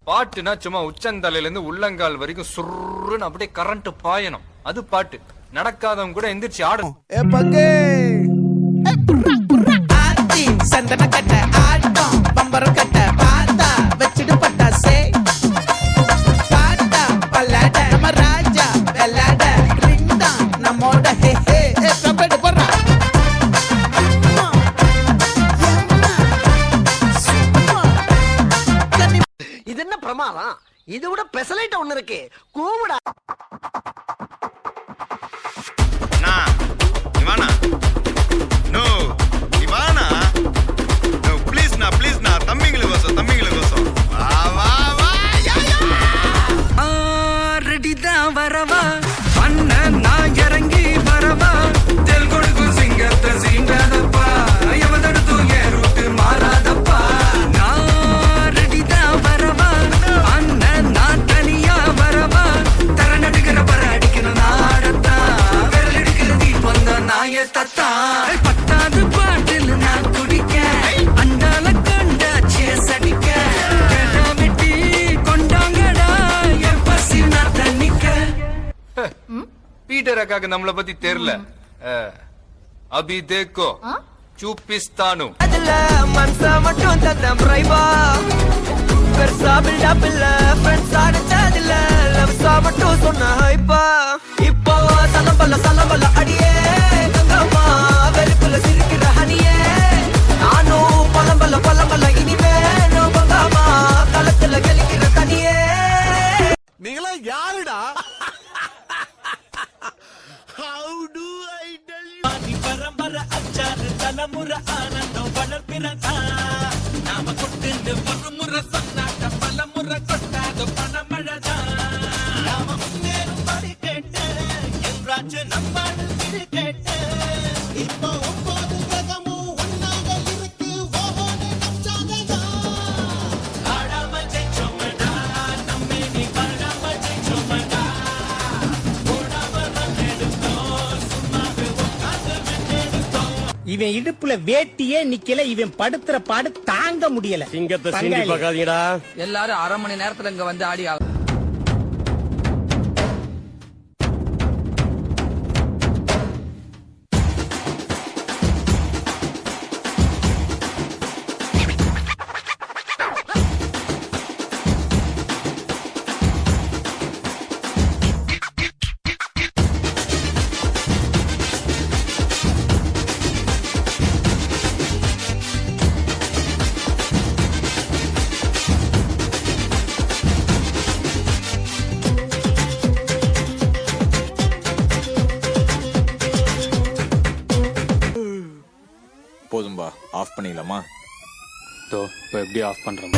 பாட்டுனா சும்மா உச்சந்தலையில இருந்து உள்ளங்கால் வரைக்கும் சுருன்னு அப்படியே கரண்ட் பாயணும். அது பாட்டு. நடக்காதவங்க கூட எந்திரிச்சு ஆடணும். சந்தன கட்ட ஆட்டம் பம்பரம் கட்ட பாத்தா வச்சிடு பட்டாசே பாட்டா பல்லாட நம்ம ராஜா வெள்ளாட ரிண்டா நம்மோட ஹே ஹே கபடி போறா இது என்ன பிரமாதம்? இது விட பெசலைட் ஒண்ணு இருக்கு. கூவுடா. இவானா நோ இவானா நோ ப்ளீஸ் நா தம்பிங்களுக்கு வா வா வா யா யா ரெடி தான் வரவா அண்ணன் நான் இறங்கி வரவா தெல் கொடுக்கும் சிங்கத்தை சீண்டாதப்பா எவதடுத்து ஏ ரூட்டு மாறாதப்பா நான் ரெடி தான் வரவா அண்ணன் நான் தனியா வரவா தர நடுக்கிற பர அடிக்கணும் நாடத்தா விரல் எடுக்கிற தீபம் தான் நாய தத்தா பட்டாது பாட்டில் நான் குடிக்க அண்டால கண்டா சேஸ் அடிக்க வெட்டி கொண்டாங்கடா என் பசி நான் தண்ணிக்க. பீட்டர் அக்காக்கு நம்மள பத்தி தெரியல. அபி தேக்கோ சூப்பிஸ்தானு அதுல மனசா மட்டும் தந்தம் பிரைவா பெருசா பில்டப் இல்ல ஃப்ரெண்ட்ஸ் ஆனதுல லவ்ஸா மட்டும் சொன்ன ஹைப்பா இப்போ சலம்பல அடியே கங்கம்மா வெறுப்புல சிரிக்கிற ஹனியே நானும் பலம்பல இனிமே நோ பங்காமா களத்துல கெலிக்கிற தனியே. நீங்களா யாருடா? How do I tell you? பரம்பர அச்சாறு தலைமுறை ஆனந்தம் வளர்ப்பிறதா நாம கொண்டு ஒரு முறை சொன்னாட்ட பல முறை கொட்டாத பணமழதா நாம முன்னேறும் படி கேட்டு என்றாச்சு நம்மாடு திரு கேட்டு இப்போ ஒன்பது கிரகமும் ஒன்னாக இருக்கு ஓஹோனே நச்சாததா ஆடாம ஜெயிச்சோமடா நம்மே நீ பாடாம ஜெயிச்சோமடா ஓடாம எடுத்தோம் சும்மாவே உட்காந்து எடுத்தோம். இவன் இடுப்புல வேட்டியே நிக்கல, இவன் படுத்துற பாடு தாங்க முடியல. சிங்கத்தை சீண்டி பார்க்காதீங்கடா. எல்லாரும் அரை மணி நேரத்துல இங்க வந்து ஆடி போதும்பா, ஆஃப் பண்ணிடலாமா? இப்போ எப்படி ஆஃப் பண்றோம்?